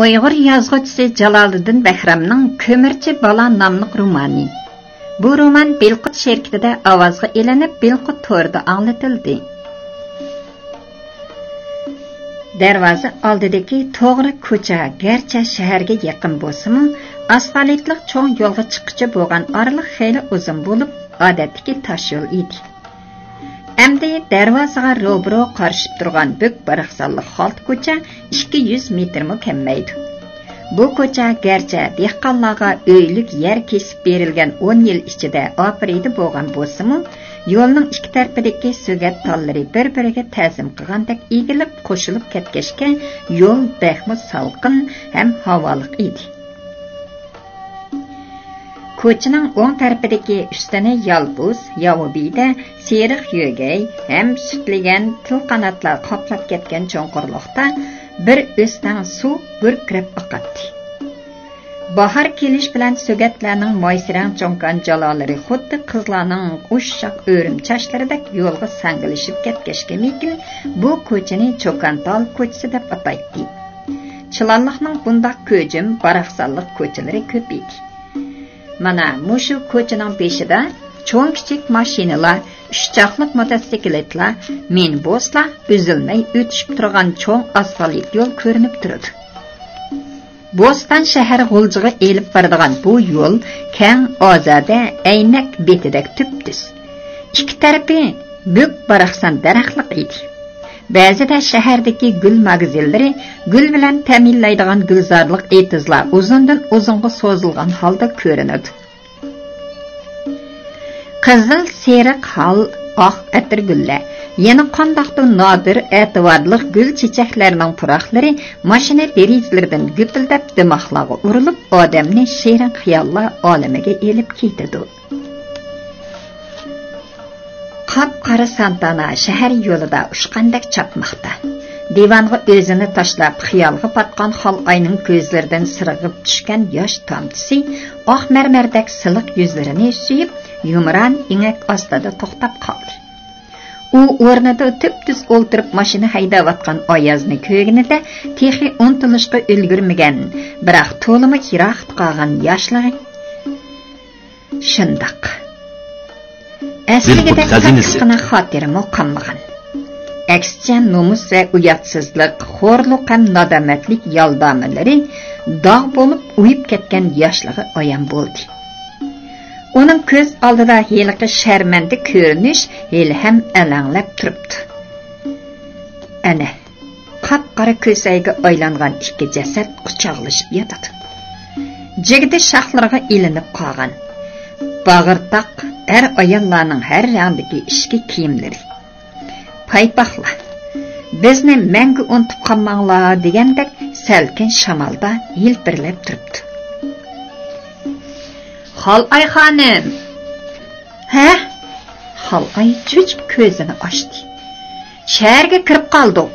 Uyg'ur yozuvchisi Jaloliddin Bahramning Ko'mirchi bola nomli romani. Bu roman Belqut şirkatida ovozga elinib, Belqut to'rida anglatildi. Darvoza oldidagi to'g'ri ko'cha garchi shaharga yaqin bo'lsa-mu, asfaltli cho'ng yo'lga chiqqichi bo'lgan oraliq xeyli uzun bo'lib, odatdagi tosh yo'l edi. Endi darvozaga ro'bro qarshib turgan buk baraqsalli xolt ko'cha 200 metrmi kammaydi. Bu ko'cha garchi dehqonlarga uylik yer kesib berilgan 10 yil ichida opridi bo'lgan bo'lsa-mu, yo'lning ikki tarafidagi sugat tollari bir-biriga ta'zim qilgandek egilib qo'shilib ketgachga yo'l baxmi salqin ham havoliq edi. Ko'chaning o'ng tarafidagi ustini yalbuz, yovubida seriq yo'gay ham sutligan til qanotlar qoplab ketgan cho'nqurliqda bir o'stan suv gurkirab oqatdi. Bahar kelish bilan sugatlarning moysirang cho'nkan jalolari xuddi qizlarning o'shshaq o'rimchashlaridek yo'lga sangilishib ketgachga mekin bu ko'chani Cho'kantol ko'chasi deb ataydi. Chilonliqning bundaq ko'jim, baraqsalliq ko'chalari ko'p edi. Mana mushu ko'chaning beshida cho'ng kichik mashinalar, uchchaqliq motosikletlar, minibuslar uzilmay o'tishib turgan cho'ng asfalt yo'l ko'rinib turadi. Bo'ston shahar g'uljiga elib boradigan bu yo'l keng, ozoda, aynak betidek tuptis. Ikki tarafi buk baraqsan daraxtliq edi. Ba'zida shahardagi gul magazinlari gul bilan ta'minlaydigan gulzorlik etizlar uzundan uzunga so'zilgan holda ko'rinadi. Qizil, seriq hal, oq atirgullar, yana qandoqdir nodir e'tiborli gul chechaklarning puroqlari mashina derizlaridan gupildab dimoqlarga urilib, odamni shirin xayollar olamiga elib ketadi. Qap-qara Santana shahar yo'lida ushqandak chapmoqda. Divanga o'zini tashlab xiyolga patgan Xolqayning ko'zlaridan sirg'ib tushgan yosh tomchisi oq marmardek siliq yuzlarini suyib, yumran ingak ostida to'xtab qoldi. U o'rnida tip-tuz o'ltirib mashina haydayotgan Oyazni ko'rganida texi untilishga ulgurmagan, biroq to'limi yiroq qolgan yoshlar shundoq. Asliga qisqina xotirami qolmagan. Aksicha nomus va uyatsizlik, xo'rliq ham nadomatlik yoldamalari dog' bo'lib uyib ketgan yoshligi ayon bo'ldi. Uning ko'z oldida heliqi sharmanda ko'rinish hali ham alanglab turibdi. Ana, qop-qora ko'sayga aylangan ikki jasad quchoqlashib yotadi. Jigdi shoxlariga ilinib qolgan. Bag'irtoq er ayollarning har rangdagi ishki kiyimlari. Paypoqlar. Bizni mangu unutib qolmanglar degandek salkin shamolda yilpirlab turibdi. Xolqay xonim. Ha? Xolqay cho'chib ko'zini ochdi. Shaharga kirib qoldik.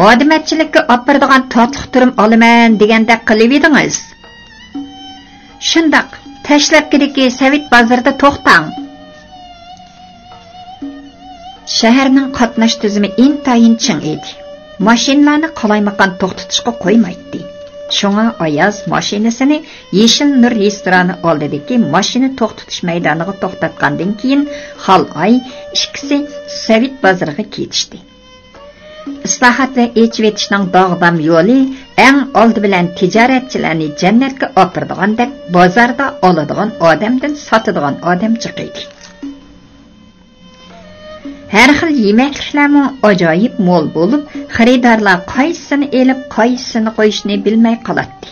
Odamchilikka opiradigan totliq turim olaman degandek qilib edingiz. Shundoq tashlab kediki Savit bozorida to'xtang. Shaharning qatnash tizimi intayin ching edi. Mashinalarni qalaymaqan to'xtatishga qo'ymaydi. Shunga Ayaz mashinasini Yeshil Nur restorani oldidagi mashina to'xtatish maydoniga to'xtatgandan keyin Xolqay ikkisi Savit bozoriga ketishdi. Islohot va echvetishning dog'dam yo'li eng oldi bilan tijoratchilarni jannatga opirdigandek bozorda oladigan odamdan sotadigan odam chiqadi. Har xil yemekliklarmi ajoyib mo'l bo'lib, xaridorlar qaysini elib, qaysini qo'yishni bilmay qoladi.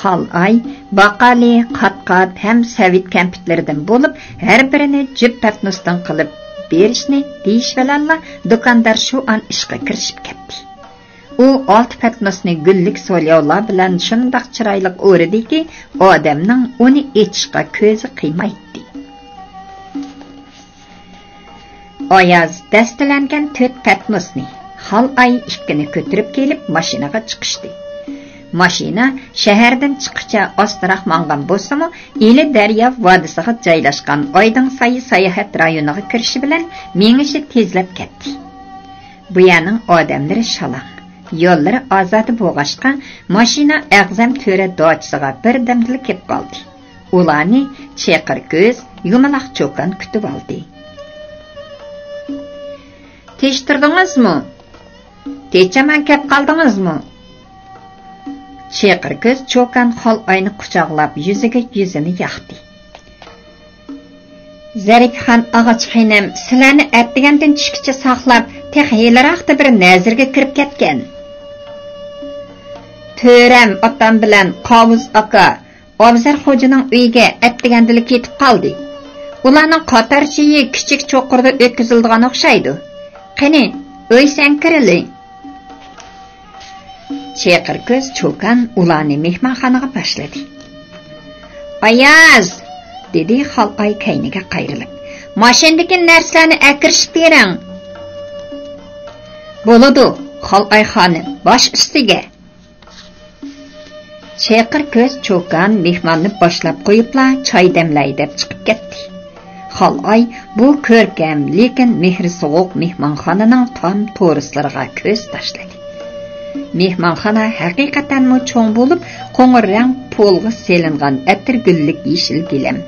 Xolqay baqali, qatqat ham Savit kampitlaridan bo'lib, har birini jib patnosdan qilib berishni deyish bilan do'kondor shu an ishga kirishib ketdi. U 6 patnosni gullik so'lyovlar bilan shundoq chiroyli o'radiki, odamning uni echishga ko'zi qiymaydi. Ayaz dastalangan 4 patnosni Xolqay ikkini ko'tarib kelib mashinaga chiqishdi. Mashina shahardan chiqishcha ostroq mangan bo'lsa-mu, Eli Daryo vodisiga joylashgan Oydin sayi sayohat rayoniga kirishi bilan mengishi tezlab ketdi. Bu yerning odamlari shalaq, yo'llari ozodi bo'lg'ashqa mashina A'zam To'ra dochisiga birdamdil kelib qoldi. Ularni cheqir ko'z, yumaloq cho'kan kutib oldi. Tekshtirdingizmi? Techaman kelib qoldingizmi? Cheqir ko'z cho'kan xol oyni quchoqlab yuziga yuzini yoqdi. Zarifxon og'achxonim sizlarni atdigandan tushgacha saqlab, texiylaraqda bir nazirga kirib ketgan. To'ram otam bilan Qovuz aka Obzar xo'janing uyiga atdigandili ketib qoldi. Ularning qatorchiyi kichik cho'qirda o'tkazildigan o'xshaydi. Qani, o'ysan kiriling. Cheqir ko'z cho'kan ularni mehmonxonaga boshladi. Ayaz, dedi Xalqay kayniga qayrilib. Mashinadagi narsalarni akirishib bering. Bo'ladi, Xalqay xonim, bosh ustiga. Cheqir ko'z cho'kan mehmonni boshlab qo'yibla choy damlay deb chiqib ketdi. Xalqay bu ko'rkam, lekin mehri sovuq mehmonxonaning tom to'rislariga ko'z tashladi. Mehmonxona haqiqatanmi cho'ng bo'lib, qo'ng'ir rang polga selingan atirgullik yeshil gilam.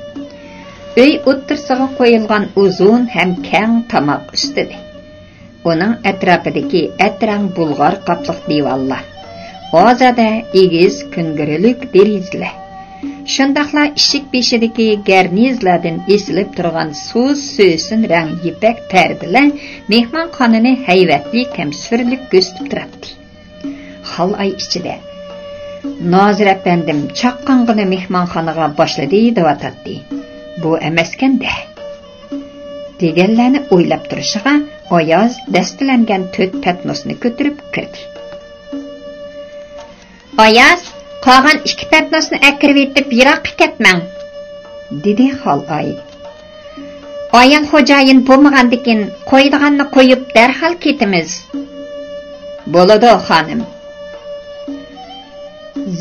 Uy o'ttirsiga qo'yilgan uzun ham keng tomoq ustida. Uning atrofidagi atrang bulg'or qapliq divorlar. Ozada egiz kungirilik derizlar. Shundaqla ishik beshidagi garnizlardan esilib turgan so'sin rang yipak pardalar mehmonxonani hayvatli ham surlik ko'stib turibdi. Xalqay ichida Nozir apandim chaqqong'ini mehmonxonaga boshladi deb atadi. Bu emaskanda deganlarni o'ylab turishiga Oyoz dastilangan 4 patnosni ko'tarib kirdi. Oyoz, qolgan 2 patnosni akirib etib yiroqqa ketmang, dedi Xalqay. Oyan xo'jayin bo'lmagandikin qo'ydiganni qo'yib darhol ketimiz. Bo'ladi, xonim.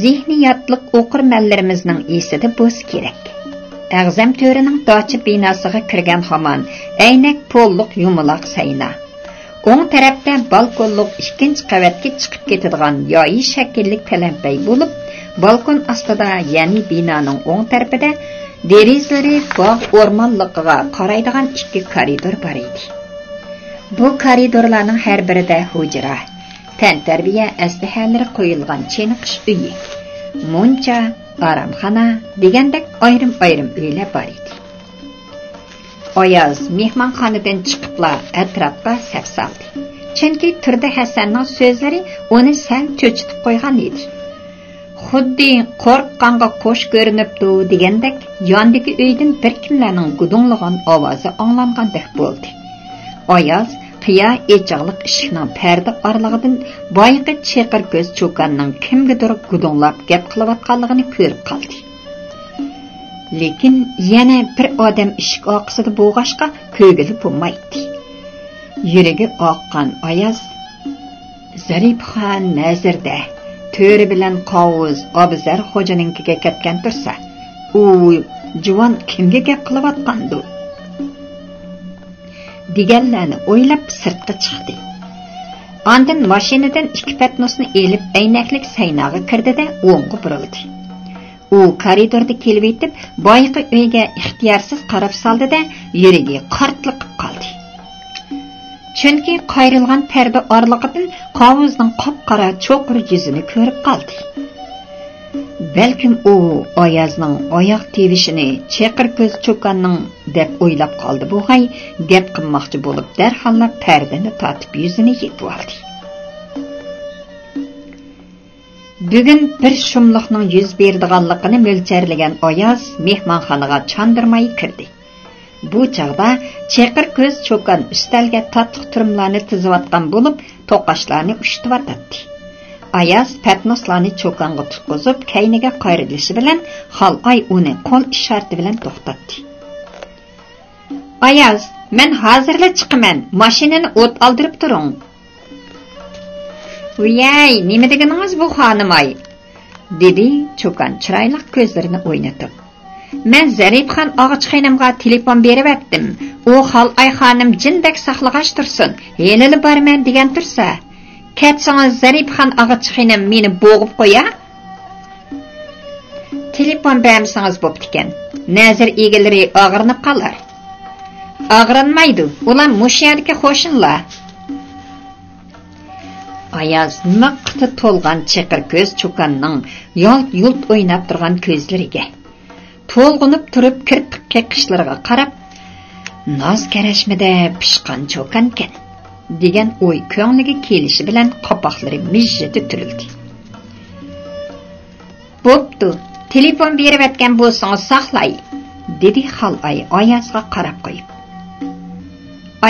Zihniyatlik o'qirmanlarimizning esida bo'lishi kerak. A'zam To'rining dochi binosiga kirgan hamon aynak polliq yumaloq sayna. O'ng tarafda balkonliq 2-chi qavatga chiqib ketadigan yoyi shakllik talampay bo'lib, balkon ostida, ya'ni binoning o'ng tarafida derizlari bog' o'rmonligiga qaraydigan 2 koridor bor edi. Bu koridorlarning har birida hujra, tantarbiya aslahalari qo'yilgan chiniqish uyi, muncha, aramxona degandek ayrim-ayrim uylar bor edi. Oyoz mehmonxonadan chiqibla atrofga saf soldi. Chunki Turdi Hasanning so'zlari uni sal cho'chitib qo'ygan edi. Xuddi qo'rqqanga qo'sh ko'rinibdi degandek yondagi uydan bir kimlarning gudunglagan ovozi anglangandek bo'ldi. Oyoz qiya echiqliq eshikning parda orlig'idan boyqi cheqir ko'z cho'kanning kimgadir gudunglab gap qilayotganligini ko'rib qoldi. Lekin yana bir odam eshik oqisida bo'g'ashqa ko'gili bo'lmaydi. Yuragi oqqan Oyoz Zarifxon nazarda To'ri bilan Qovuz Obzar xo'janinkiga ketgan tursa, u juvon kimga gap qilayotgandi? deganlarni o'ylab sirtqa chiqdi. Ondan mashinadan 2 patnosni elib aynaklik saynaga kirdida o'ngga burildi. U koridorda kelib yetib, boyqi uyga ixtiyorsiz qarab soldida yuragi qartliq qoldi. Chunki qayrilgan parda orlig'idan Qovuzning qop-qora cho'qir yuzini ko'rib qoldi. Balkim u Oyazning oyoq tevishini cheqir ko'z cho'kanning deb o'ylab qoldi. Bu g'ay gap qilmoqchi bo'lib darhol pardani tortib yuzini yetib oldi. Bugun bir shumliqning yuz berdiganligini mo'ljarlagan Oyoz mehmonxonaga chandirmay kirdi. Bu chog'da cheqir ko'z cho'kan ustalga tatliq turumlarni tiziyotgan bo'lib, to'qashlarni ushtivatdi. Ayaz patnoslarni cho'kanga tutqizib, kayniga qayrilishi bilan Xalqay uni qo'l isharati bilan to'xtatdi. Ayaz, men hozirla chiqaman, mashinani o't oldirib turing. Uyay, nima deganingiz bu xonim-ay? dedi cho'kan chiroyli ko'zlarini o'ynatib. Men Zarifxon og'achxonimga telefon berib atdim. U Xalqay xonim jindek saqlag'ash tursin, yelili borman degan tursa, Ketsangiz Zarifxon og'achinim meni bo'g'ib qo'ya. Telefon bermisangiz bo'pti ekan. Nazir egalari og'rinib qolar. Og'rinmaydi. Ular mush yerdagi qo'shinlar. Ayaz miqti to'lgan chiqir ko'z cho'kanning yolt-yult o'ynab turgan ko'zlariga to'lg'inib turib kirpiq qeqishlariga qarab noz karashmida pishqan cho'kankan degan o'y ko'ngliga kelishi bilan qopoqlari mijjidi turildi. Bo'pti, telefon berib atgan bo'lsangiz saqlay, dedi Xal'ay Ayazga qarab qo'yib.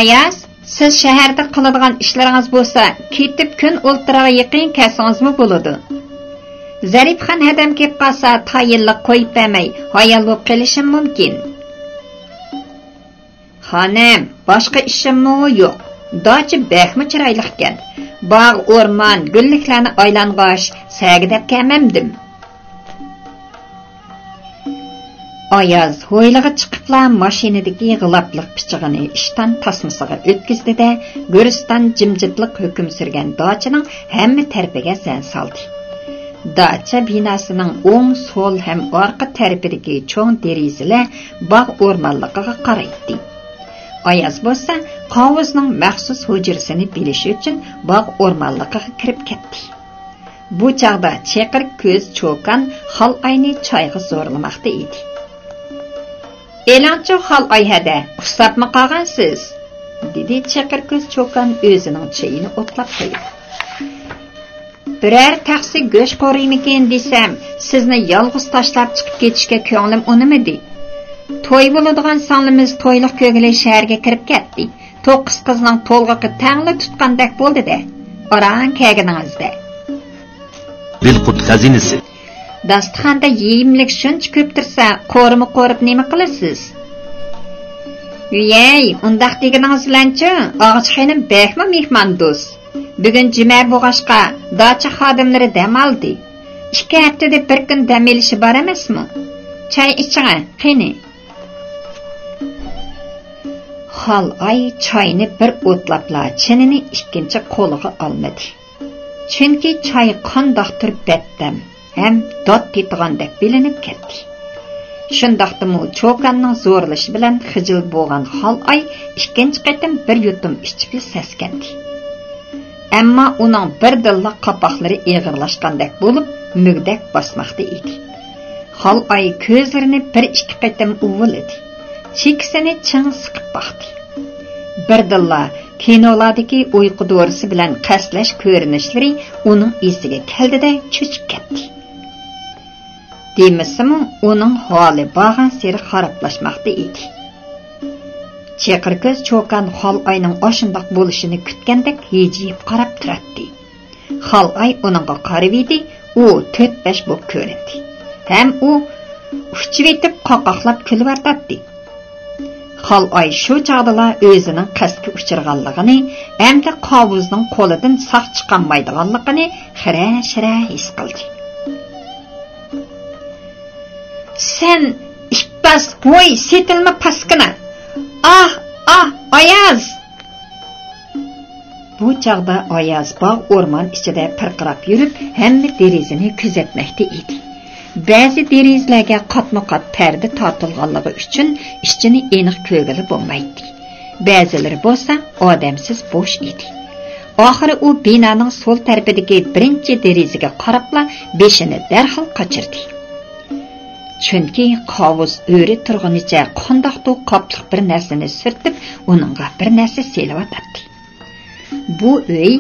Ayaz, siz shaharda qiladigan ishlaringiz bo'lsa, ketib kun o'ltiraga yaqin kelsangizmi bo'ladi. Zarifxon hadam kelib qolsa, tayinliq qo'yib bermay, hayal bo'lib qolishim mumkin. Xonim, boshqa ishimmi yo'q. Dachi baxmi chiroyli ekan. Bog', o'rmon, gulliklarni aylang'osh, sagidab kelmamdim. Ayaz hoyliga chiqibla mashinadagi g'ilablik pichig'ini ishdan tasmasiga o'tkazdi-da, Guriston jimjitlik hukm surgan dachining hamma tarafiga zan soldi. Dacha binosining o'ng, so'l ham orqa tarafidagi cho'ng derazalar bog' o'rmonligiga qaraydi. Ayaz bo'lsa, qovuzning maxsus hujrasini bilish uchun bog' o'rmonligiga kirib ketdi. Bu chaqda cheqir ko'z cho'kan Xal'ayni choyga zo'rlamoqda edi. Elanchi Xal'ay hada, uxlabmi qolgansiz? dedi cheqir ko'z cho'kan o'zining chayini o'tlab qo'yib. Biror taxsi go'sht qoriymikin desam, sizni yolg'iz tashlab chiqib ketishga ko'nglim unimidi. To'y bo'ladigan sonlimiz to'yliq ko'ngli shaharga kirib ketdi. 9 qizning to'lg'iqi tangli tutqandek bo'ldi-da. Orang kelganingizda. Dilqut xazinasi. Dasturxonda yeyimlik shuncha ko'p tursa, qo'rib nima qilasiz? Uyay, undaq deganingiz bilan-chi, og'achinim baxmi mehmon do'st. Bugun jumar bo'g'ashqa dacha xodimlari dam oldi. 2 haftada bir kun dam olishi bor emasmi? Choy iching, qani. Xal'ay choyni bir o'tlabla chinini ikkinchi qo'liga olmadi. Chunki choy qandoqdir batdam ham dod tetgandek bilinib ketdi. Shundaqdimi cho'kanning zo'rlashi bilan xijil bo'lgan Xal'ay ikkinchi qatim bir yutum ichib saskandi. Ammo uning bir dilla qapoqlari eg'irlashgandek bo'lib, mugdak bosmoqda edi. Xal'ay ko'zlarini bir ikki qatim uviladi. Chekisini ching siqib baqdi. Bir dilla kinolardagi uyqu do'risi bilan qaslash ko'rinishlari uning esiga keldida cho'chib ketdi. Demisimi, uning holi bag'an seri xarablashmoqda edi. Cheqir ko'z cho'kan Xal'ayning oshundoq bo'lishini kutgandek yejib qarab turardi. Xal'ay uningga qarab edi, u 4-5 bo'lib ko'rindi. Ham u uchib etib qoqoqlab kulib o'rtatdi. Xal'ay shu chaqdala o'zining qasdga uchirganligini, hamda qovuzning qo'lidan saq chiqolmaydiganligini xira-xira his qildi. Sen işbaz voy setilma paskina. Ah, Ayaz! Bu chaqda Ayaz bog' o'rmon ichida pirqirab yurib, hamma derizini kuzatmoqda edi. Ba'zi derizlarga qatma-qat parda tortilganligi uchun ishchini aniq ko'rgili bo'lmaydi. Ba'zilari bo'lsa odamsiz bo'sh edi. Oxiri u binoning so'l tarafidagi birinchi derizaga qarabla beshini darhol qochirdi. Chunki qovuz o'ri turg'unicha qandoqdir qopliq bir narsani surtib, uningga bir narsa selayotdi. Bu uy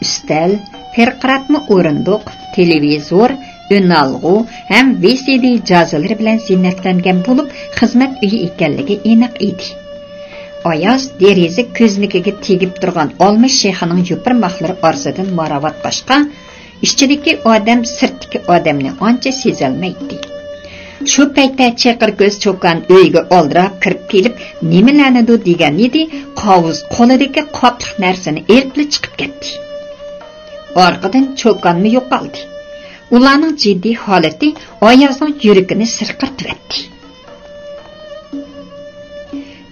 ustal, pirqiratma o'rindiq, televizor, o'nalg'u ham VCD jazolari bilan ziynatlangan bo'lib, xizmat uyi ekanligi aniq edi. Ayaz deriza ko'znikiga tegib turgan olmish shexining yupirmoqlari orasidan maravat boshqa, ichidagi odam sirtdagi odamni ancha sezolmaydi. Shu paytda cheqir ko'z cho'kan uyga oldirab kirib kelib, nimalarnidir degan edi, qovuz qo'lidagi qopliq narsani elib chiqib ketdi. Orqadan cho'kanmi yo'qoldi. Ularning jiddiy holati Ayazning yuragini sirqirtib etdi.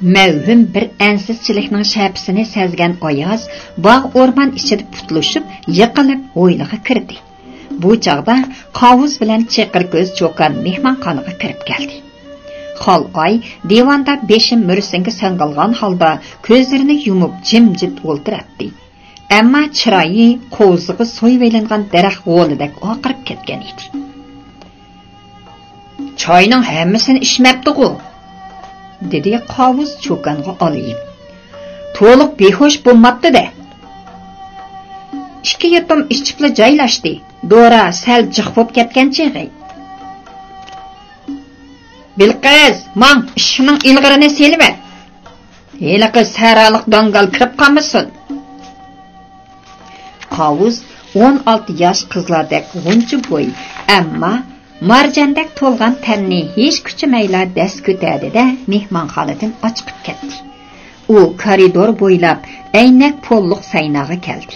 Mevhum bir ansizchilikning shapsini sezgan Oyoz bog' o'rmon ichida putlashib, yiqilib o'yliga kirdi. Bu chaqda Qovuz bilan Cheqirko'z cho'kan mehmonxonaga kirib keldi. Xolay divanda beshim mursinga sanqilgan holda ko'zlarini yumib jimjit o'ltiradi. Ammo chiroyi qo'ziga so'yib elingan daraxt g'o'lidek oqirib ketgan edi. Choyning hammasini ichmabdi-ku, dedi Qovuz cho'kanga olib. To'liq behosh bo'lmabdi-da. 2 yutum ichibla joylashdi. Dora sal jiq bo'lib ketgan chig'i. Bilqiz, mang ishining ilg'irini selib. Heliqi saraliq dangal kirib qolmasin. Qovuz 16 yosh qizlardek g'unchi bo'y, ammo marjandek to'lgan tanni hech kuchimayla dast ko'tardi-da mehmonxonadan chiqib ketdi. U koridor bo'ylab aynak polliq saynaga keldi.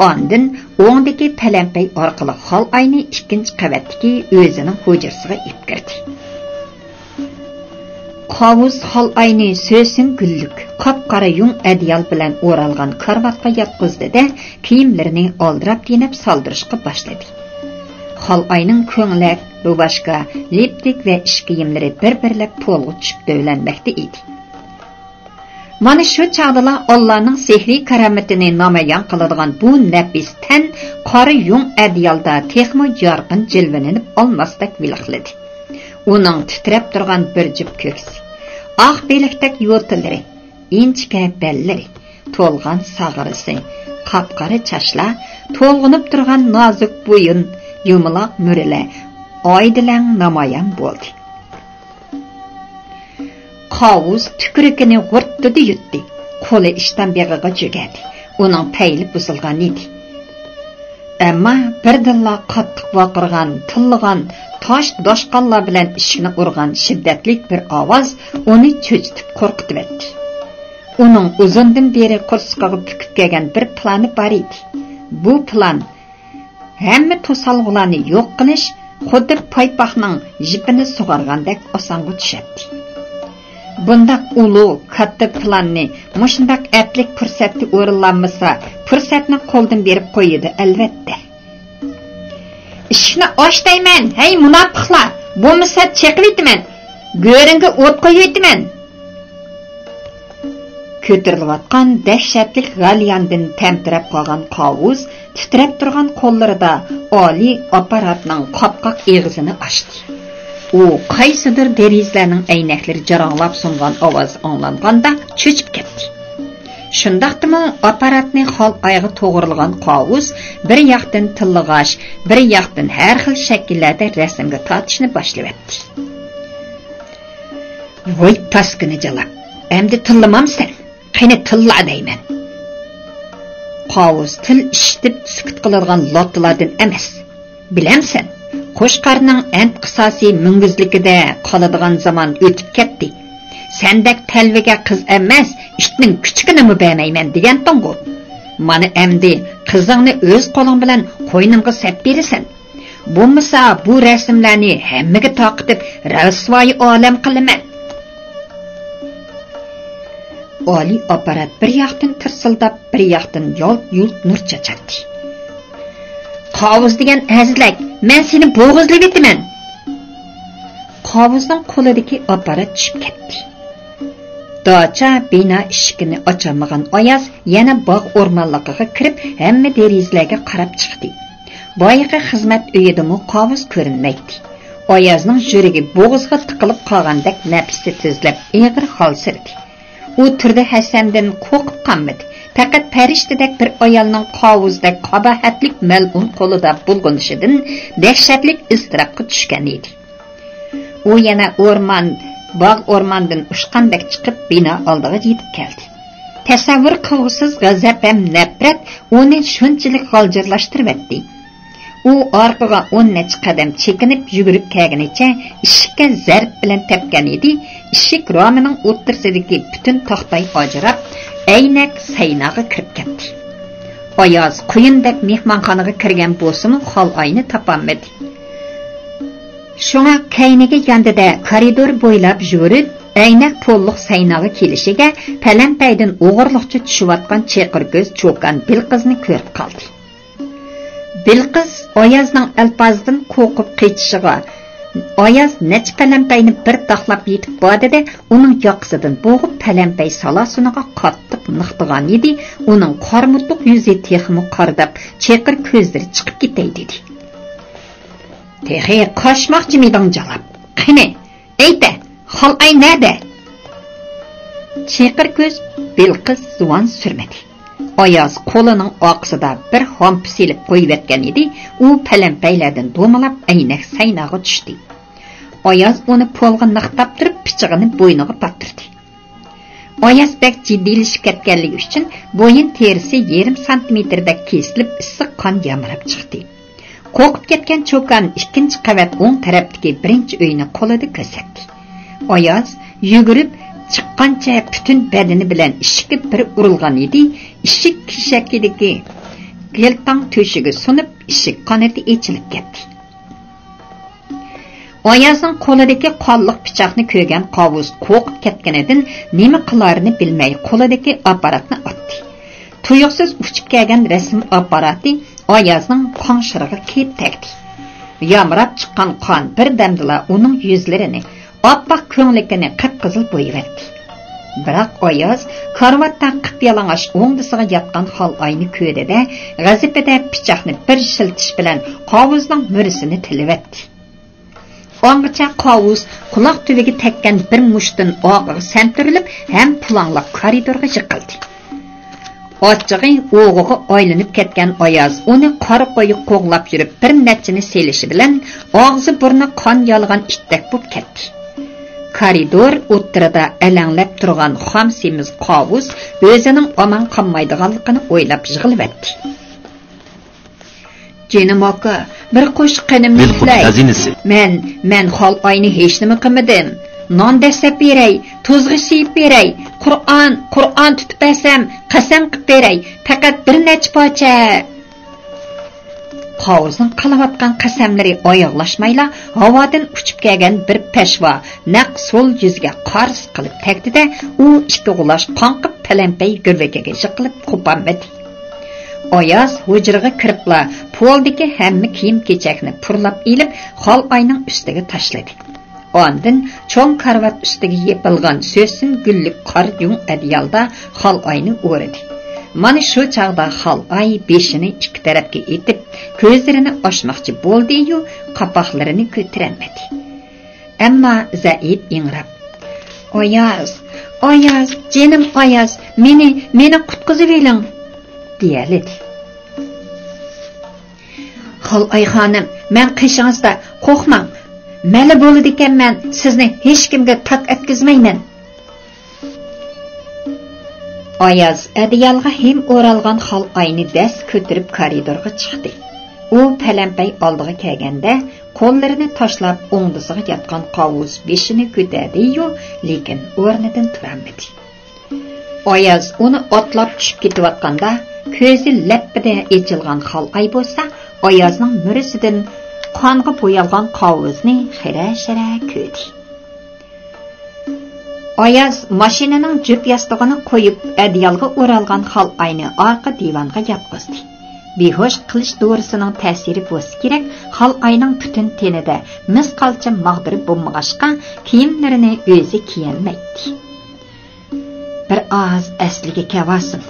Ondan o'ngdagi palampay orqali xol ayni 2-qavatdagi o'zining hujrasiga ip kirdi. Qovuz xol ayni so'sin gullik, qop-qora yung adyal bilan o'ralgan karvatga yotqizdi-da, kiyimlarini oldirab yenib soldirishga boshladi. Xol ayning ko'nglak, rubashka, liptik va ish kiyimlari bir-birlab to'lg'ib tushib dövlanmoqda edi. Mana shu chaqdala Allohning sehriy karomatini namoyon qiladigan bu nafis tan qora yung adyalda texmo yorqin jilvalanib olmasdak vilqladi. Uning titrab turgan bir jup ko'ksi, oq belikdak yo'tillari, inchka bellari, to'lgan sag'risi, qop-qora chashlar, to'lg'inib turgan nozik bo'yin, yumaloq murilar oydilang namoyon bo'ldi. Qovuz tükrükini g'urtdi yutdi. Qo'li ishdan beg'iga jo'gadi. Uning payli buzilgan edi. Ammo birdilla qattiq vaqirgan, tilligan, tosh doshqonlar bilan ishini urgan shiddatli bir ovoz uni cho'chitib qo'rqitib etdi. Uning uzundan beri qo'rsqog'i pukib kelgan bir plani bor edi. Bu plan hamma to'salg'ularni yo'q qilish, xuddi paypoqning jipini sug'argandek osonga tushadi. Bundaq ulug' katta planni mushundaq atlik fursatni o'rinlanmasa, fursatni qo'ldan berib qo'yadi albatta. Ishni oshtayman, hey munofiqlar, bo'lmasa cheqib etaman, go'ringga o't qo'yib etaman. Ko'tarilayotgan dahshatli g'alyandan tamtirab qolgan Qovuz titrab turgan qo'llarida oliy apparatning qopqoq eg'izini ochdi. U qaysidir derizlarning aynaklari jaranglab sungan ovoz anglanganda cho'chib ketdi. Shundaqdimi apparatning xol oyog'i to'g'rilgan Qovuz bir yoqdan tillig'ash, bir yoqdan har xil shakllarda rasmga tortishni boshladi. Voy paskini jalab, endi tillamamsan, qani tilla deyman. Qovuz til ishitib sukut qiladigan lotlardan emas. Bilamsan, Qo'shqarning ant qisasi mungizlikida qoladigan zaman o'tib ketdi. Sendek talviga qiz emas, ishning kuchugini bermayman degan tongo. Mana endi qizingni o'z qo'ling bilan qo'ynimga sap berasan. Bo'lmasa bu rasmlarni hammaga taqitib rasvoy olam qilaman. Oli apparat bir yoqdan tirsildab, bir yoqdan yo'lt nur chachadi. Qovuz degan azizlik, men seni bo'g'izlab etaman. Qovuzning qo'lidagi apparat tushib ketdi. Dacha bina eshigini ochamagan Oyoz yana bog' o'rmonligiga kirib, hamma derizlarga qarab chiqdi. Boyaqa xizmat uyidimi Qovuz ko'rinmaydi. Oyozning yuragi bo'g'izga tiqilib qolgandek nafsi tezlab, eg'ir hol sirdi. U turdi Hasandan qo'rqib qolmadi. Faqat farishtadek bir ayolning Qovuzdek qabahatlik mal'un qo'lida bulg'unishidan dahshatlik iztirobga tushgan edi. U yana bog' o'rmondan ushqandek chiqib bino oldiga yetib keldi. Tasavvur qilg'usiz g'azab ham nafrat uni shunchalik g'aljirlashtirib etdi. U orqaga 10 necha qadam chekinib yugurib kelganicha eshikka zarb bilan tepgan edi. Eshik romining o'ttirsidagi butun taxtay ajrab aynak saynaga kirib ketdi. Oyoz quyundek mehmonxonaga kirgan bo'lsa-mu, xol oyni topolmadi. Shunga kayniga yandida koridor bo'ylab yurib, aynak polluq saynağı kelishiga palampaydan o'g'irliqcha tushayotgan cheqir ko'z cho'kan Bilqizni ko'rib qoldi. Bilqiz Oyazning alpozdan qo'rqib qechishiga Oyaz nech palampayni bir taxlab yetib bordi-da, uning yoqsidan bo'g'ib palampay salasuniga qattiq niqtigan edi. Uning qormutuq yuzi texmi qardab, cheqir ko'zlari chiqib ketay dedi. Texi qochmoqchi miding jalab. Qani, ayta, Xolay nerede? Cheqir ko'z Bilqiz zuvan sürmedi. Oyaz qo'lining oqsida bir xompi silib qo'yib etgan edi. U palampaylardan do'malab aynak saynag'i tushdi. Oyaz uni polga niqtab turib pichig'ini bo'yniga pattirdi. Oyaz bek jiddiylik ketganligi uchun bo'yin terisi 0,5 santimetrda kesilib issiq qon yamirab chiqdi. Qo'rqib ketgan cho'kan ikkinchi qavat o'ng tarafdagi birinchi uyni qo'lida ko'rsatdi. Oyaz yugurib chiqqancha bütün bedeni bilan ishikka bir urilgan edi. Ishik kishakidagi geltang to'shiga sunib ishik qanoti echilib ketdi. Oyazning qo'lidagi qonliq pichoqni ko'rgan qovuz qo'rqib ketganidan nima qilarini bilmay qo'lidagi apparatni otdi. Tuyuqsiz uchib kelgan rasm apparati Oyazning qonshirig'iga kelib tegdi. Yamrab chiqqan qon bir damdala uning yuzlarini oppoq ko'nglikini qip-qizil bo'yibdi. Biroq Oyaz karvatdan qip-yalang'och o'ngdisiga yotgan Xolayni ko'rdi-da, g'azabida pichoqni bir shiltish bilan qovuzning murisini tilibdi. O'ng'icha qovuz quloq tubiga tekkan bir mushtin og'ir santirilib, ham pulanglab koridorga yiqildi. Ochig'i o'g'iga aylanib ketgan Oyaz uni qora qo'yib qo'g'lab yurib bir nechini selishi bilan og'zi burni qon yolg'an itdak bo'lib ketdi. Koridor o'ttirida alanglab turgan xom semiz qovuz o'zining omon qolmaydiganligini o'ylab yig'ilibdi. Jenim aka, bir qo'shiq qanimni tilay. Men Xolayni hech nima qilmadim. Non desep beray, tuzg'i siyib beray, Qur'on tutib bersam, qasam qilib beray, faqat bir nech pocha. Qovuzning qilayotgan qasamlari oyoqlashmayla havodan uchib kelgan bir peshva naq so'l yuzga qarz qilib tegdi-da, u ikki g'ulash qonqib palampay gurvakaga yiqilib qo'pamadi. Oyaz hujraga kiribla poldagi hamma kiyim-kechakni purlab ilib Xolayning ustiga tashladi. Ondan cho'ng karvat ustiga yepilgan so'sin gullik qor yung adyalda Xolayni o'radi. Mana shu chaqda Xolay beshini ikki tarafga etib, ko'zlarini ochmoqchi bo'ldi-yu, qapoqlarini ko'tarmadi. Ammo zaif ingrab, "Oyaz, jenim Oyaz, meni qutqizib eling" deyaladi. "Xolay xonim, men qishingizda qo'rqmang. Mali bo'ladi ekanman, sizni hech kimga tat etkizmayman." Oyaz adiyalga hem o'ralgan Xolayni dast ko'tirib koridorga chiqdi. U palampay oldiga kelganda qo'llarini tashlab o'ngdisiga yotgan qovuz beshini ko'tardi-yu, lekin o'rnidan turmadi. Oyaz uni otlab tushib ketayotganda ko'zi lappida echilgan Xolay bo'lsa, Oyazning murisidan qonga bo'yalgan qovuzni xira-xira ko'rdi. Oyaz mashinaning jup yastig'ini qo'yib, adiyalga o'ralgan Xolayni orqa divanga yotqizdi. Behosh qilish do'risining ta'siri bo'lsa kerak, Xolayning butun tenida misqalcha mag'dirib bo'lmag'ashqa kiyimlarini o'zi kiyolmaydi. Bir oz asliga kelvasin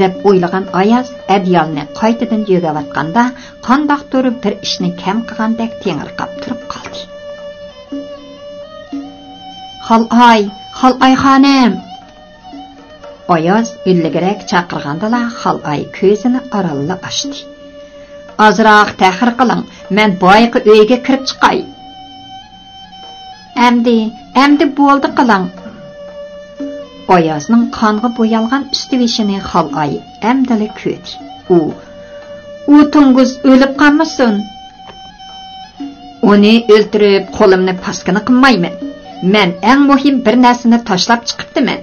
deb o'ylagan Oyaz adiyalni qaytadan yo'g'avatganda qandoqdir bir ishni kam qilgandek tengirqab turib qoldi. Xolay xonim. Oyaz illigirak chaqirgandala Xolay ko'zini aralla ochdi. Azroq ta'xir qiling, men boyqi uyga kirib chiqay. Endi bo'ldi qiling. Oyazning qonga bo'yalgan usti-beshini Xolay amdili ko'rdi. U Tunguz o'lib qolmasin. Uni o'ltirib qo'limni paskini qilmayman. Men eng muhim bir narsani tashlab chiqibdiman.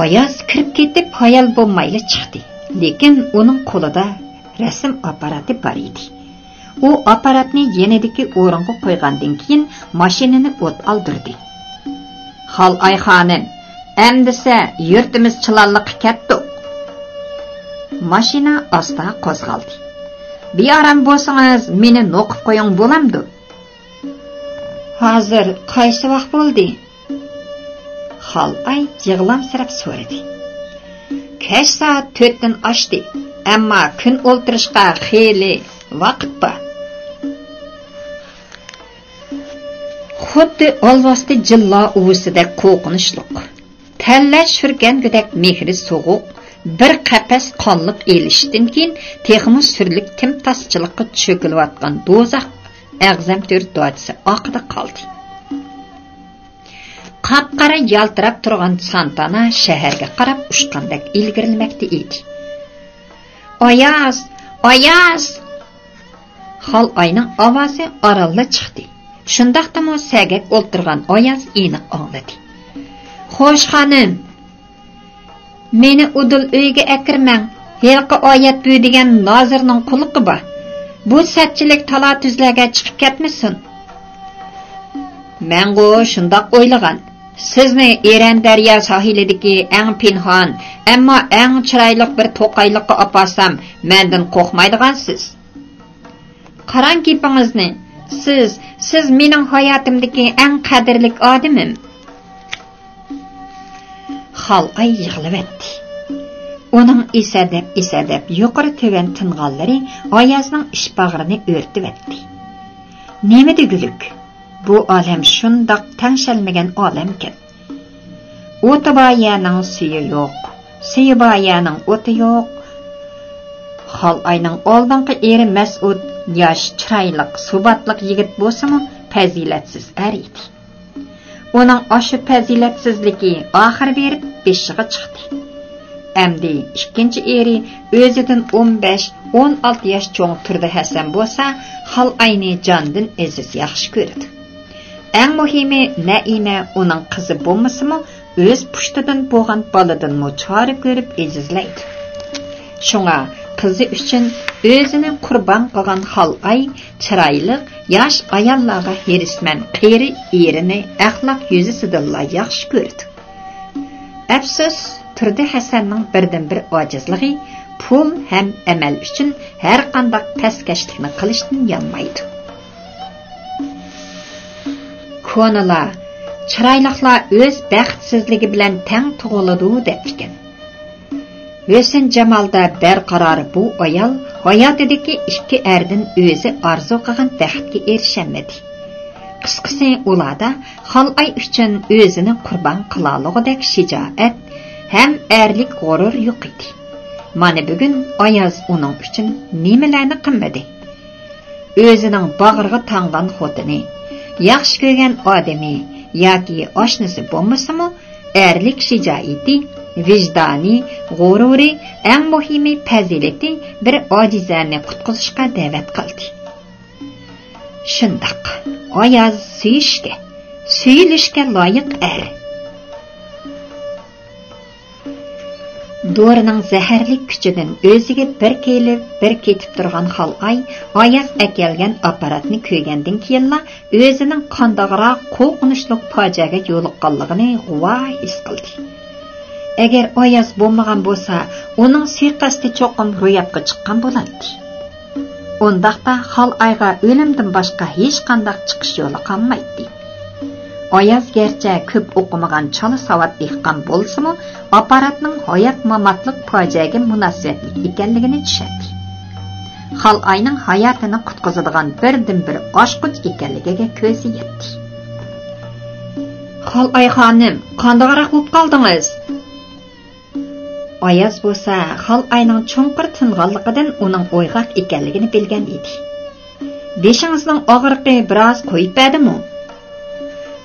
Oyaz kirib ketib hayal bo'lmayli chiqdi. Lekin uning qo'lida rasm apparati bor edi. u apparatni yenidagi o'ringa qo'ygandan keyin mashinani o't oldirdi. Xalay xonim, emdisa yurtimiz chilanliqqa ketdi. Mashina asta qo'zg'aldi. Bearam bo'lsangiz, meni noqib qo'ying bo'lamdi. Hozir qaysi vaqt bo'ldi? Xalay yig'lamsirab so'radi. Kech soat 4dan oshdi, ammo kun o'ltirishga xeyli vaqt bor. Xuddi olvosda jilla uvusidek qo'rqinchliq. Tallash surgangudek mehri so'g'uq, bir qapas qonliq elishdan keyin texmi surlik timtaschilikqa cho'kilayotgan do'zax ag'zamtör dodisi oqida qoldi. Qapqara yaltirab turgan Santana shaharga qarab ushqandek ilgirilmoqda edi. Oyaz, oyaz! Xalayning ovozi oralda chiqdi. Shundaqdami sagak o'ltirgan Oyaz aniq angladi. Xo'sh xonim, meni udul uyga akirmang. Yilqi oyat bu degan nozirning quliqi bor. Bu satchilik tala-tuzlarga chiqib ketmasin. Mengo shundoq o'ylagan. Sizni Eran daryo sohilidagi eng pinhon, ammo eng chiroyli bir to'qayliqqa opasam, mendan qo'rqmaydigansiz. Qarang gapingizni. Siz mening hayotimdagi eng qadrli odamim. Xalay yig'lavetdi. Onun isadab yuqori töven tinğanları Oyazning ish bag'rini o'rtib etdi. Nima degülük? Bu olam shundoq tangshalmagan olamkan. O'tibayaning suyi yo'q, suyibayaning o'ti yo'q. Xalayning oldingi eri Mas'ud yosh, chiroyli, subatliq yigit bo'lsa-mu, fazilatsiz er edi. Onun aşı fazilatsizligi oxir berib beshiga chiqdi. Əmdi ikkinchi eri o'zidan 15-16 yosh cho'ng turdi Hasan bo'lsa, Xalayni jondan aziz yaxshi ko'rdi. Eng muhimi Naima uning qizi bo'lmasa-mu, o'z pushtidan bo'lgan boladan chora ko'rib azizlaydi. Shunga qizi uchun o'zini qurbon qilgan Xalay chiroyli yosh ayollarga herisman qeri erini axloq yuzisidan yaxshi ko'rdi. Afsus, turdi Hasanning birdan bir ojizligi pul ham amal uchun har qanday paskashlikni qilishdan yanmaydi. Ko'nalar, chiroyliqlar o'z baxtsizligi bilan tang tug'iladi deb ekan. Hüsn Jamalda barqaror bu ayol hayotidagi ikki erdan o'zi orzu qilgan baxtga erishamadi. Qisqasi ularda Xalay uchun o'zini qurbon qilaligidek shijoat ham erlik g'urur yo'q edi. Mana bugun Oyaz uning uchun nimalarni qilmadi? O'zining bag'riga tangan xotini, yaxshi ko'rgan odami yoki oshnasi bo'lmasa-mu, erlik shijoati, vijdoni, g'ururi, eng muhimi fazilati bir ojizani qutqizishga da'vat qildi. Shundoq, Oyaz suyilishga loyiq er. Dorining zaharlik kuchidan o'ziga bir kelib, bir ketib turgan Xalay, Oyaz akelgan apparatni ko'rgandan keyinla o'zining qandag'roq qo'rqinchli fojiaga yo'liqqanligini g'uvoh his qildi. Agar Oyaz bo'lmagan bo'lsa, uning suiqasdi cho'qim ro'yobga chiqqan bo'lardi. Undaqda Xalayga o'limdan boshqa hech qanday chiqish yo'li qolmaydi. Oyaz gerçi ko'p o'qimagan chala savat dehqon bo'lsa-mu, apparatning hayot mamatlik fojiaga munosabatli ekanligini tushunadi. Xalayning hayotini qutqizadigan birdan-bir oshqoch ekanligiga ko'zi yetdi. Xalay xonim, qandayroq bo'lib qoldingiz? Oyaz bo'lsa, Xalayning cho'nqir tinganligidan uning o'yg'oq ekanligini bilgan edi. Beshingizning og'riqi biroz qo'yib berdi-mi?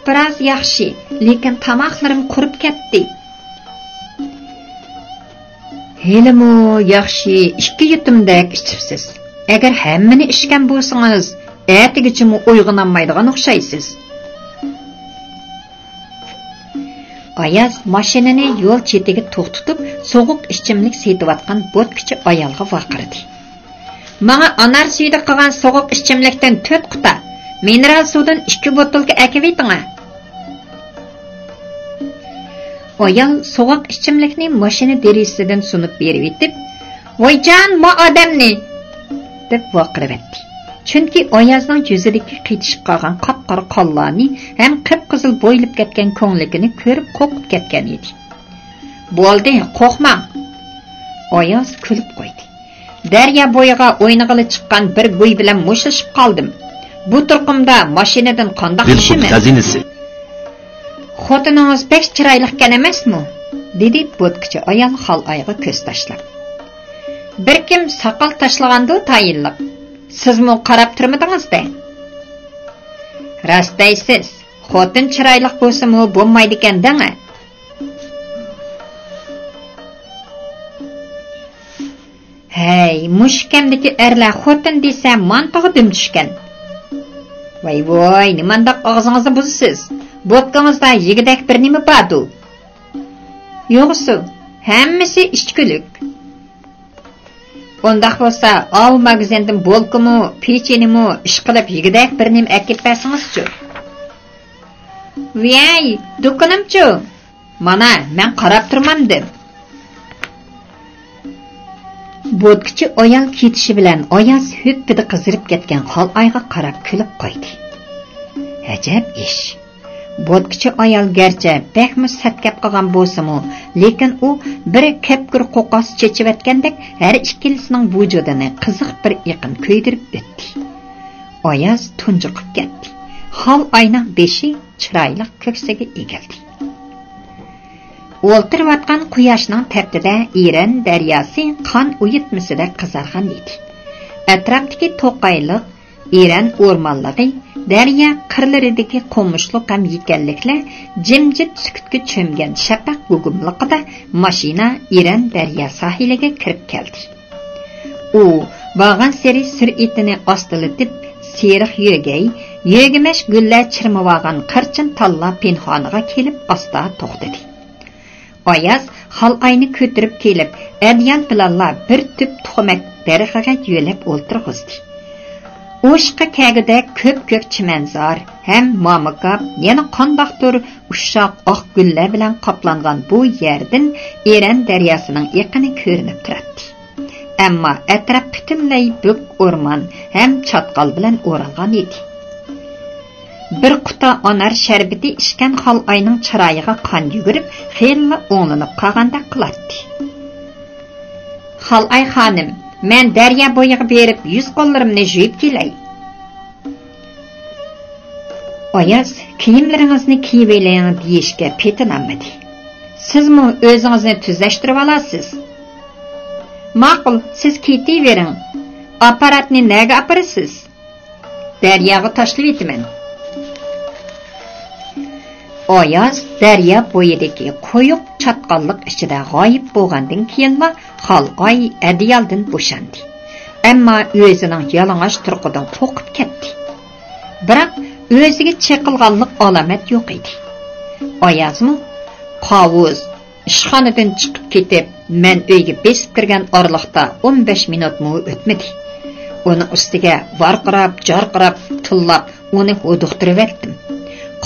Biroz yaxshi, lekin tomoqlarim qurib ketdi. Helimi yaxshi, 2 yutumdak ichibsiz. Agar hammani ichgan bo'lsangiz, ertagacha uyg'onolmaydigan o'xshaysiz. Oyaz mashinani yo'l chetiga to'xtatib, so'g'uq ichimlik setayotgan bo'tkichi ayolga vaqirdi. Manga anar suyida qilgan soğuq ichimlikdan 4 quta, mineral suvdan 2 botulka akivitinga. Ayol soğuq ichimlikni mashina derisidan sunib berib etib, "Voycan, ma odamni!" deb vaqirib etdi. Chunki Oyazning yuzidagi qitishib qolgan qop-qora qonlarni ham qip-qizil bo'ylib ketgan ko'ngligini ko'rib qo'rqib ketgan edi. "Bo'ldi, qo'rqmang." Oyaz kulib qo'ydi. "Daryo bo'yiga o'ynag'ili chiqqan bir bo'y bilan mushishib qoldim. Bu turqimda mashinadan qandoq tushimi?" Dilqut xazinasi. "Xotiningiz pek chiroyli ekan emasmi?" dedi bo'tkichi ayol Xaloyga ko'z tashlab. "Bir kim soqol tashlaganda tayinliq. Sizmi qarab turmadingizda?" "Rost deysiz. Xotin chiroyli bo'lsa-mu bo'lmaydi ekan-da." "Hey, mushkamdagi erlar xotin desa mantig'i dim tushgan." "Voy, nimandaq og'zingizni buzsiz? Bo'tqingizda yigidek bir nima bordu?" "Yo'qsa, hammasi ishchilik." "Ondaq bo'lsa, ov magazindan bolkimi, pechenimi ish qilib yigidek bir nima akib bersangiz-chi?" "Voy, do'konim-chi? Mana, men qarab turmamdim." Bo'tkichi ayol ketishi bilan Oyaz hüppida qizirib ketgan Xaloyga qarab kulib qo'ydi. Ajab ish. Bo'tkichi ayol garchi bekmi satkab qolgan bo'lsa-mu, lekin u bir kapkur qo'qos chechivatgandek har ikkilisining vujudini qiziq bir iqin ko'ydirib o'tdi. Oyaz tunjiqib ketdi. Xaloyning beshi chiroyli ko'ksiga egildi. O'ltirayotgan quyoshning teptida Iran daryosi qon uyitmasida qizargan edi. Atrofdagi to'qayliq Iran o'rmonligi, daryo qirlaridagi qo'mishliq ham yeganliklar jimjit sukutga cho'mgan shafaq gugumliqida mashina Iran daryo sohiliga kirib keldi. U bag'an seri sur'atini ostilatib, seriq yo'gimash gullar chirmavagan qirchin talla pinhoniga kelib asta to'xtadi. Oyaz Xaloyni ko'tirib kelib, adyan bilanla bir tüp tuxumak daraxiga yo'lab o'ltirg'izdi. O'shqa kagida ko'p chimanzor ham mamikab, yana qandoqdir ushoq oq gullar bilan qoplangan bu yerdan Eran daryosining iqini ko'rinib turadi. Ammo atrof butunlay buk o'rmon ham chatqal bilan o'ralgan edi. Bir quta anar sharbati ishkan Xaloyning chiroyiga qon yugurib, xeyli o'nglanib qolganda qiladi. "Xaloy xonim, men daryo bo'yiga berib, yuz qo'llarimni yuvib kelay." Oyaz kiyimlaringizni kiyib oling deyishga petinamadi. "Sizmi o'zingizni tuzlashtirib olasiz?" "Ma'qul, siz ketavering. Apparatni nega aparasiz?" "Daryoga tashlab etaman." Oyaz daryo bo'yidagi qo'yuq chatqalliq ichida g'oyib bo'lgandan keyinla Xaloy adiyaldan bo'shandi. Ammo o'zining yalang'och turqidan qo'rqib ketdi. Biroq o'ziga cheqilganlik alomat yo'q edi. Oyazmi qovuz ishxonadan chiqib ketib, men uyga besib kirgan oraliqda 15 minutmi o'tmadi. Uni ustiga varqirab, jarqirab, tillab, uni huduqtirib etdim.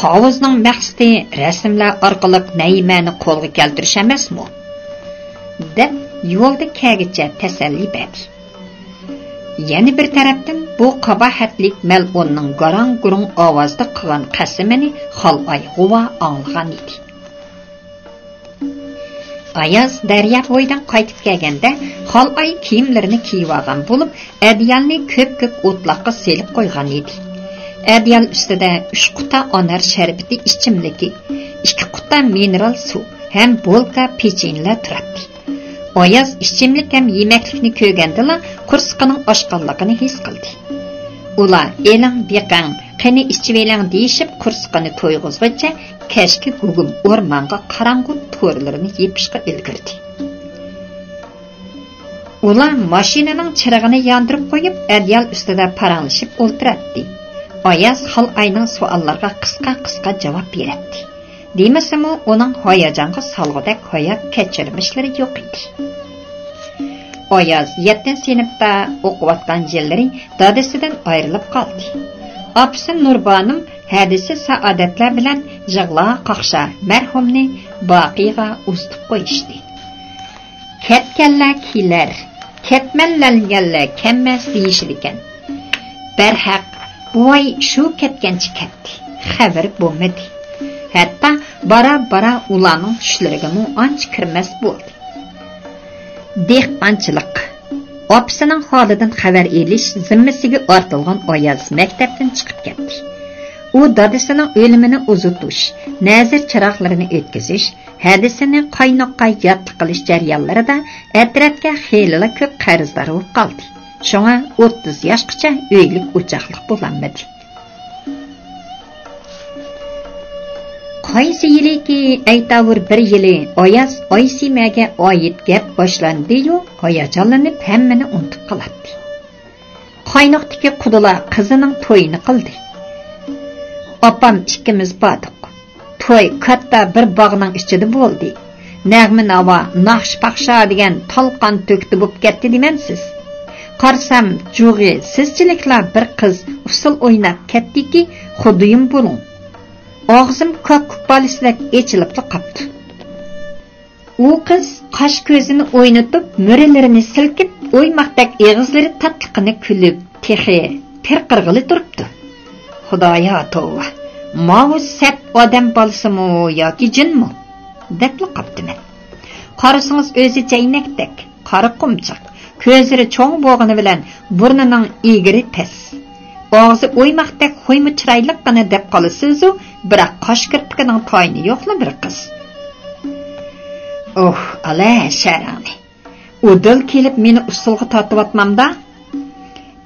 Qovuzning maqsadi rasmlar orqali naymani qo'lga keltirish emasmi? deb yo'lda kagicha tasalli berdi. Yana bir tarafdan bu qabahatlik mal'unning garang-gurung ovozda qilgan qasamini Xaloy g'uva anglagan edi. Ayaz daryo bo'yidan qaytib kelganda Xaloy kiyimlarini kiyib olgan bo'lib, adyalni ko'p o'tloqqa selib qo'ygan edi. Adyal ustida 3 quta anar sharbati ichimligi, 2 quta mineral suv ham bolka pechenlar turadi. Oyaz ichimlik ham yemaklikni ko'rgandila qursiqining oshqanligini his qildi. Ular elang beqang, qani ichivelang deyishib qursiqini to'yg'izgacha kashki gugum o'rmonga qarang'u to'rlarini yepishga ilgirdi. Ular mashinaning chirog'ini yondirib qo'yib, adyal ustida paranglashib o'ltiradi. Oyaz Xaloyning savollariga qisqa javob beradi. Demasimi, uning hayajonga solg'udak hayot kechirmishlari yo'q edi. Oyaz 7 sinifda o'qiyotgan yillari dadasidan ayrilib qoldi. Apsi Nurbanim hadisi saodatlar bilan yig'la qaqsha marhumni baqiga ustib qo'yishdi. Ketganlar kelar, ketmanlanganlar kelmas deyishdi ekan. Barhaq voy shu ketgancha ketdi. Xabar bo'lmadi. Hatto bara ularning tushlariga ancha kirmas bo'ldi. Dehqonchilik. Opsining holidan xabar elish zimmasiga ortilgan Oyaz maktabdan chiqib ketdi. U dadasining o'limini uzutish, nazar chiroqlarini o'tkazish, hadisini qaynoqqa yodlik qilish jarayonlarida atrofga xeyli ko'p qarzlar bo'lib qoldi. Shunga 30 yoshgacha uylik o'choqlik bo'lolmadi. Qaysi yiliki aytavur bir yili Oyaz Oysimaga oid gap boshlandi-yu, hayajonlanib hammani unutib qoladi. Qaynoqdagi qudular qizining to'yini qildi. Opam ikkimiz bordik. To'y katta bir bog'ning ichida bo'ldi. Nag'mi navo, naqsh-paqsha degan talqon to'kdi bo'lib ketdi demansiz. Qarsam, jug'i sizchiliklar bir qiz usul o'ynab ketdiki, xuduyim bo'ling. Og'zim ko'k balislab echilib qopti. U qiz qosh ko'zini o'ynatib, mo'rilarini silkib, o'ymoqdek eg'izlari tatliqini kulib, texi pirqirg'ili turibdi. Xudoyo tova, mavuz sap odam bolasimi yoki jinmi? deb qoptiman. Qarasangiz o'zi chaynakdek, qora qumchiq, ko'zlari cho'ng bo'g'ini bilan burnining egri pes. Og'zi o'ymoqdek xo'ymi chiroyliqqina deb qolasiz-u, biroq qosh kirpikining toyini yo'qmi bir qiz. Ala sharani. Udil kelib meni usulga tortib-atmamda.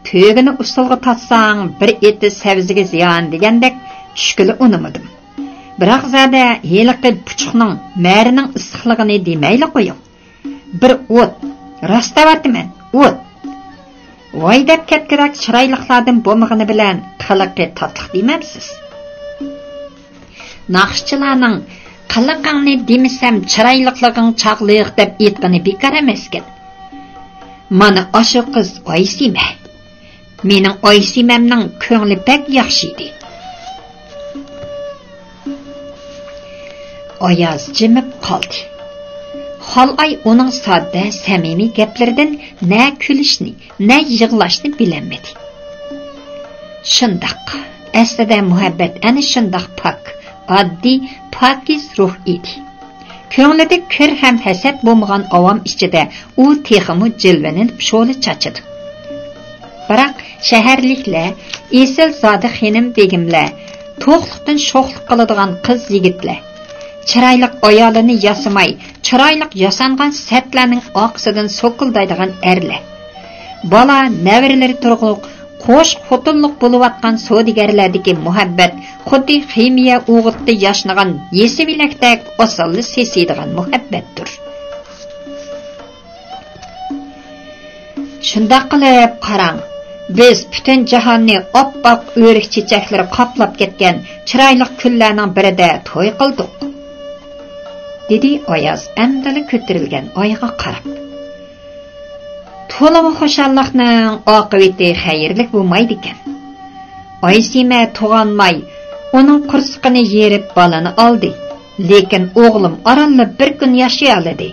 To'g'ini usulga tatsang bir eti savziga ziyon degandek tushkili unamadim. Biroq zada heliqi puchuqning marining issiqligini demayli qo'ying. Bir o't, rastavatman, o't. Voy deb ketkirak chiroyliqlardan bo'lmag'ini bilan qiliqi tatliq demamsiz. Naqshchilarning qiliqingni demisam chiroyliqliging chaqliq deb aytgani bekor emaskan. Mana o'sha qiz Oysima. Mening Oysimamning ko'ngli pek yaxshi edi. Oyaz jimib qoldi. Xolay uning sodda, samimiy gaplaridan na kulishni, na yig'lashni bilmadi. Shundoq, aslida muhabbat ana shundoq pok, oddiy, pokiz ruh edi. Ko'nglida kir ham hasad bo'lmagan avom ichida u texmi jilvanin sho'li chachidi. Biroq shaharliklar, esil zoda xonim begimlar, to'qliqdan sho'xlik qiladigan qiz yigitlar, chiroyli ayolini yasamay, chiroyli yasangan satlarning oqsidan so'qildaydigan erlar. Bola navrilari turg'uq, qo'sh xotinlik bo'layotgan savdogarlardagi muhabbat xuddi ximiya o'g'itda yashnagan yesibilakdek osilli sesiydigan muhabbatdir. Shunda qilib qarang, biz butun jahonni oppoq o'rik chechaklari qoplab ketgan chiroyli kunlarning birida to'y qildik. dedi Oyaz andali ko'tarilgan oyga qarab. To'lama xo'shallikning oqibati xayrlik bo'lmaydi ekan. Oysima tug'anmay, uning qursiqini yerib balani oldi. Lekin o'g'lim oralli bir kun yashay oladi.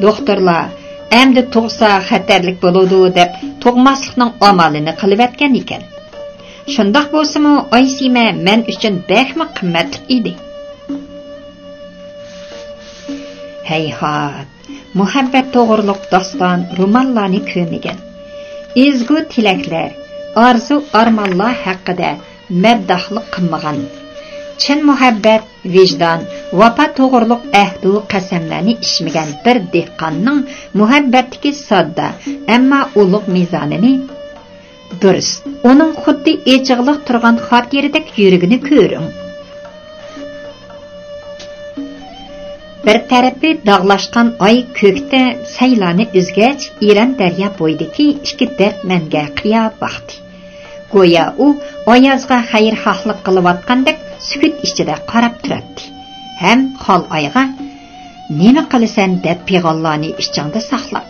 Doktorlar endi tug'sa xatarlik bo'ladi deb tug'maslikning amalini qilib atgan ekan. Shundoq bo'lsa-mu, Oysima men uchun bekmi qimmatli edi. Hayhat, muhabbat to'g'riliq doston romanlarni ko'rmagan. Ezgu tilaklar, arzu armonlar haqida maddohlik qilmagan. Chin muhabbat, vijdon, vafo to'g'riliq ahdu qasamlarni ishmagan bir dehqonning muhabbatdagi sodda, ammo ulug' mezonini durust, uning xuddi echiqliq turgan xot yeridek yurigini ko'ring. Bir tarafi dağlaşkan ay kökte saylanı üzgeç İran derya boydaki iki dertmenge qiya baktı. Goya u Oyazga hayır haqlıq qılıvatqandek sükut içide qarab turatdı. Hem xol ayga nemi qilisan deb peyğallarni içinde saqlab,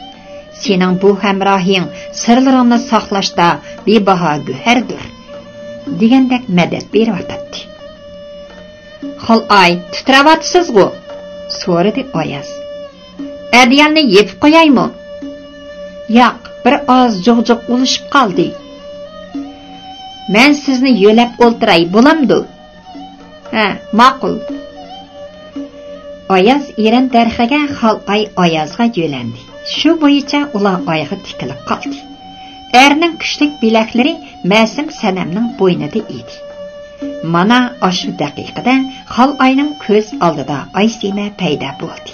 sening bu hamrohing sirlaringni saqlashda bebaho go'hardir degandek madad beryotdi. Xal'ay, titravatsizgu, so'radi Oyaz. Adiyalni yetib qo'yaymi? Yo'q, bir oz jug'juq ulishib qoldi. Men sizni yo'lab o'ltiray bo'lamdi. Ha, ma'qul. Oyaz erin darxiga Xal'ay Oyazga yo'landi. Shu bo'yicha ular oyga tikilib qoldi. Erning kuchlik bilaklari Ma'sum Sanamning bo'ynida edi. Mana shu daqiqada Xal'ayning ko'z oldida Aysima paydo bo'ldi.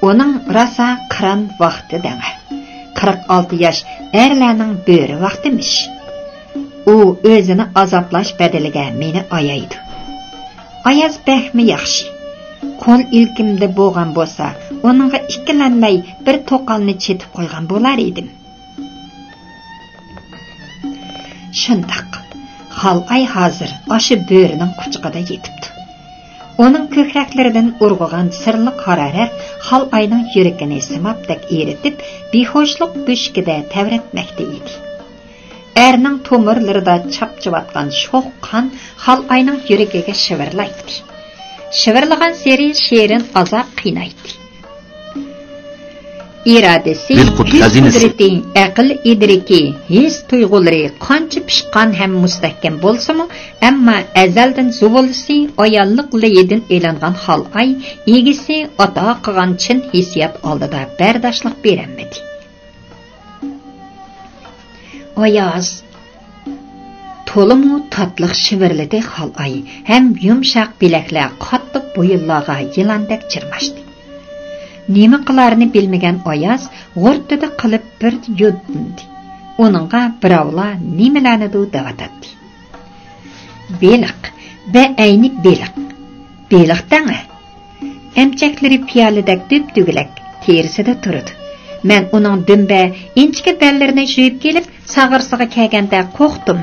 Uning rosa qiron vaqti danga. 46 yosh erlarning bo'ri vaqtimish. U o'zini azoplash badaliga meni oyaydi. Oyaz baxmi yaxshi. Qo'l ilkimda bo'lgan bo'lsa, uningga ikkilanmay bir to'qalni chetib qo'ygan bo'lar edim. Shundoq Xal'ay hozir o'sha bo'rining quchog'ida yetibdi. Uning ko'kraklaridan urg'ugan sirli harorat Xal'ayning yuragini simabdak eritib, behoshlik bo'shkida tavratmoqda edi. Erning tomirlarida chapchivatgan sho'x qon Xal'ayning yuragiga shivirlaydi. Shivirlagan seri sherin azob qiynaydi. İradesi, kudreti, aql idriki, his tuyg'ulari qancha pishqan ham mustahkam bo'lsa-mu, ammo azaldan zuvolisi ayollik layidin e'langan Xal'ay egisi ato qilgan chin hissiyat oldida bardoshlik berolmadi. Oyaz to'limu tatliq shivirladi Xal'ay, ham yumshoq bilaklar qattiq bo'yinlarga yilandek chirmashdi. Nima qilarini bilmagan Oyaz g'urtida qilib bir yutdi. Uningga birovlar nimalarnidir davatadi. Beliq, ayni beliq. Beliqdanga emchaklari piyolidek dub-dugulak terisida turadi. Men uning dumba inchka ballarini yuyib kelib, sag'irsiga kelganda qo'rqdim.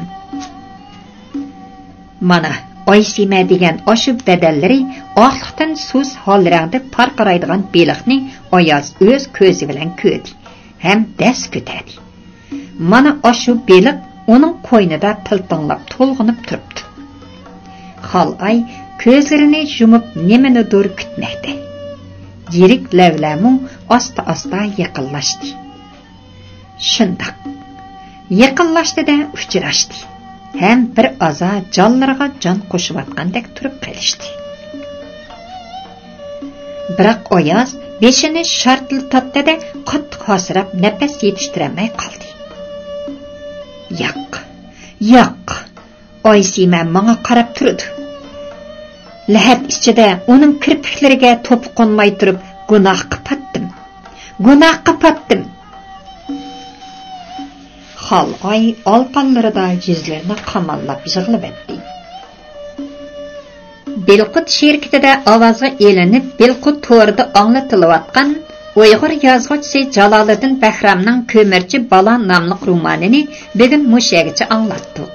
Mana Aysima degan oshu badallari oqliqdan suz hollarida parqaraydigan beliqni Oyaz o'z ko'zi bilan ko'rdi, ham das ko'tardi. Mana oshu beliq uning qo'ynida piltonlab to'lg'inib turibdi. Xal'ay ko'zlarini yumib nimanidir kutmoqda. Yirik lavlamu asta-asta yaqinlashdi. Shundoq yaqinlashdida uchrashdi. Hem bir aza canlarga can qo'shayotgandek turib qolishdi. Biroq Oyaz beshini shartlatdi-da qattiq hasirab nafas yetishtirmay qoldi. Yo'q. Aysima menga qarab turdi. Lahab ichida uning kirpiklariga to'pi qo'nmay turib gunoh qildim. Xal'ay alqanlarida yuzlarini qamallab yig'lab etdi. Belqut şirketida ovozga elinib, Belqut to'rida anglatilayotgan Uyg'ur yozuvchisi Jaloliddin Bahramning Ko'mirchi bola nomli romanini bugun mushagacha anglatdik.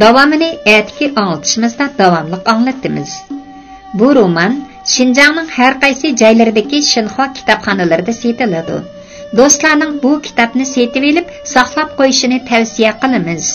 Davomini atki anglitishimizda davomli anglatamiz. Bu roman Şinjanning har qaysi joylaridagi Shinxo kitobxonalarida sotiladi. Do'stlarning bu kitobni setib olib, saqlab qo'yishini tavsiya qilamiz.